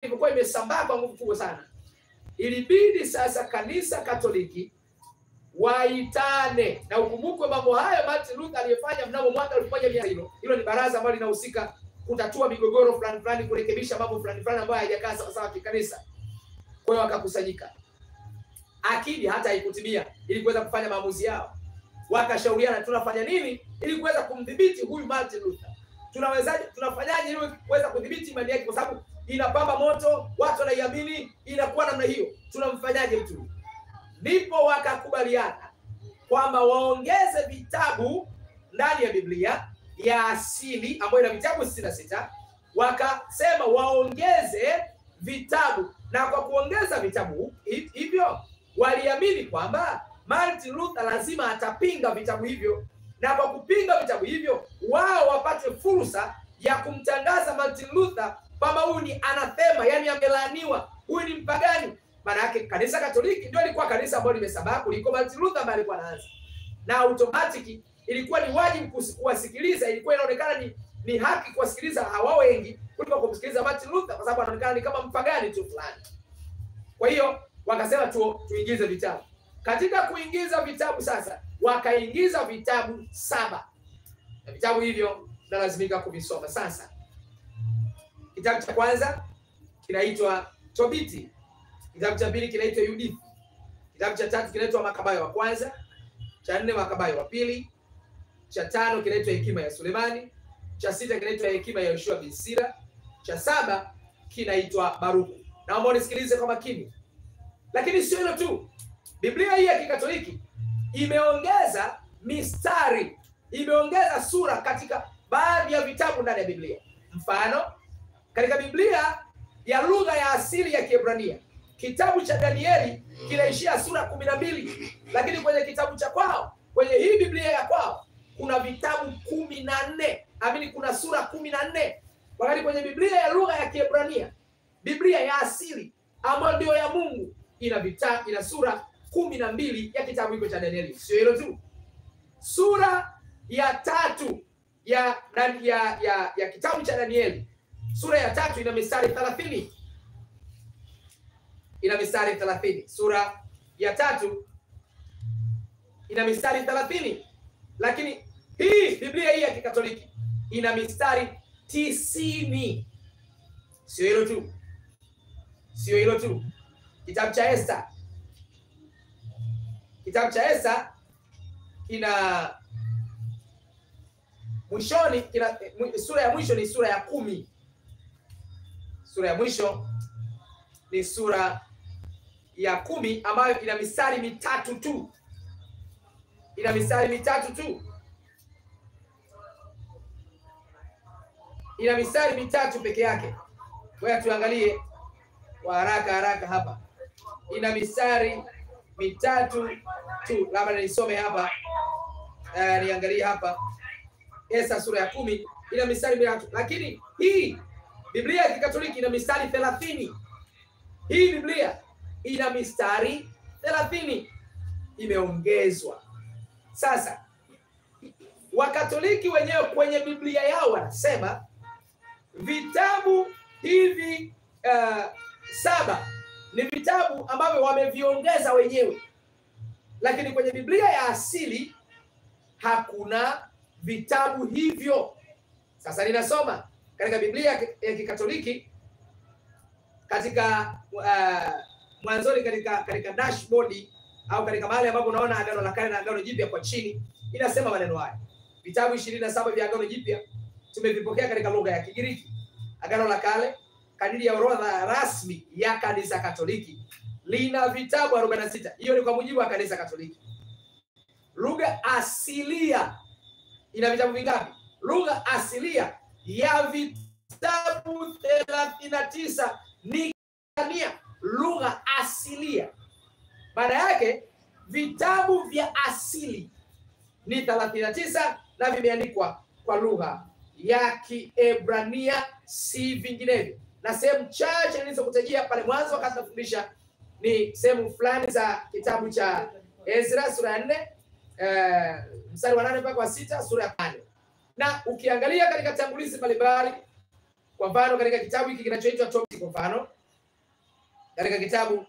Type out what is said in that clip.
ilikuwa imesambaa kwa nguvu kubwa sana, ilibidi sasa kanisa Katoliki waitane. Na ukumbuke mambo haya Martin Luther aliyefanya mnamo mwaka 1100. Hilo ni baraza ambalo linahusika kutatua migogoro fulani fulani, kurekebisha mambo fulani fulani ambayo hayajakaa sawa sawa kikanisa. Kwa hiyo wakakusanyika, akili hata haikutimia ili kuweza kufanya maamuzi yao. Wakashauriana tunafanya nini ili kuweza kumdhibiti huyu Martin Luther, tunawezaje, tunafanyaje ili kuweza kudhibiti imani yake, kwa sababu inapamba moto, watu wanaiamini, inakuwa namna hiyo, tunamfanyaje mtu? Ndipo wakakubaliana kwamba waongeze vitabu ndani ya Biblia ya asili ambayo ina vitabu 66. Wakasema waongeze vitabu, na kwa kuongeza vitabu hivyo waliamini kwamba Martin Luther lazima atapinga vitabu hivyo, na kwa kupinga vitabu hivyo wao wapate fursa ya kumtangaza Martin Luther kwamba huyu ni anathema, yani amelaaniwa, huyu ni mpagani. Maana yake kanisa Katoliki ndio ilikuwa kanisa ambalo limesambaa kuliko Martin Luther ambaye alikuwa anaanza, na automatic ilikuwa ni wajibu kuwasikiliza. Ilikuwa inaonekana ni haki kuwasikiliza hawa wengi kuliko kumsikiliza Martin Luther, kwa sababu anaonekana ni kama mpagani tu fulani. Kwa hiyo wakasema tuingize vitabu. Katika kuingiza vitabu sasa wakaingiza vitabu 7, na vitabu hivyo tunalazimika kuvisoma sasa. Kitabu cha kwanza kinaitwa Tobiti, kitabu cha pili kinaitwa Yudithi, kitabu cha tatu kinaitwa Makabayo wa kwanza, cha 4 Makabayo wa pili, cha 5 kinaitwa Hekima ya Sulemani, cha 6 kinaitwa Hekima ya Yoshua bin Sira, cha 7 kinaitwa Baruku. Naomba nisikilize kwa makini. Lakini sio hilo tu, Biblia hii ya Kikatoliki imeongeza mistari, imeongeza sura katika baadhi ya vitabu ndani ya Biblia. Mfano, katika Biblia ya lugha ya asili ya Kiebrania, kitabu cha Danieli kinaishia sura 12, lakini kwenye kitabu cha kwao, kwenye hii Biblia ya kwao kuna vitabu 14. Amini, kuna sura 14, wakati kwenye Biblia ya lugha ya Kiebrania, Biblia ya asili ambayo ndio ya Mungu, ina sura 12 ya kitabu hicho cha Danieli. Sio hilo tu, sura ya 3 ya kitabu cha Danieli, sura ya 3 ina mistari 30. Ina mistari 30. Sura ya 3 ina mistari 30. Lakini hii Biblia hii ya Kikatoliki ina mistari 90. Sio hilo tu, sio hilo tu. Kitabu cha Esther, kitabu cha Esther kina mwishoni, sura ya mwisho ni sura ya 10. Sura ya mwisho ni sura ya 10 ambayo ina mistari 3 tu. Ina mistari 3 tu. Ina mistari 3 peke yake. Ngoja tuangalie kwa haraka hapa. Ina mistari 3 tu. Labda nisome hapa. Niangalie hapa. Esa sura ya 10 ina mistari 3. Lakini hii Biblia ya Kikatoliki ina mistari 30. Hii Biblia ina mistari 30, imeongezwa. Sasa Wakatoliki wenyewe kwenye Biblia yao wanasema vitabu hivi 7 ni vitabu ambavyo wameviongeza wenyewe, lakini kwenye Biblia ya asili hakuna vitabu hivyo. Sasa ninasoma katika Biblia ya Kikatoliki katika mwanzoni, katika dashboard au katika mahali ambapo unaona Agano la Kale na Agano Jipya kwa chini, inasema maneno haya: vitabu 27 vya Agano Jipya tumevipokea katika lugha ya Kigiriki. Agano la Kale kadiri ya orodha rasmi ya Kanisa Katoliki lina vitabu 46. Hiyo ni kwa mujibu wa Kanisa Katoliki. Lugha asilia ina vitabu vingapi? Lugha asilia ya vitabu 39 ni Kania, lugha asilia. Maana yake vitabu vya asili ni 39 na vimeandikwa kwa lugha ya Kiebrania, si vinginevyo. Na sehemu chache nilizokutajia pale mwanzo wakati nafundisha ni sehemu fulani za kitabu cha Ezra sura ya 4 mstari wa 8 mpaka wa 6, sura ya 8. Na ukiangalia katika tangulizi mbalimbali Kwa mfano katika kitabu hiki kinachoitwa Topics, kwa mfano katika kitabu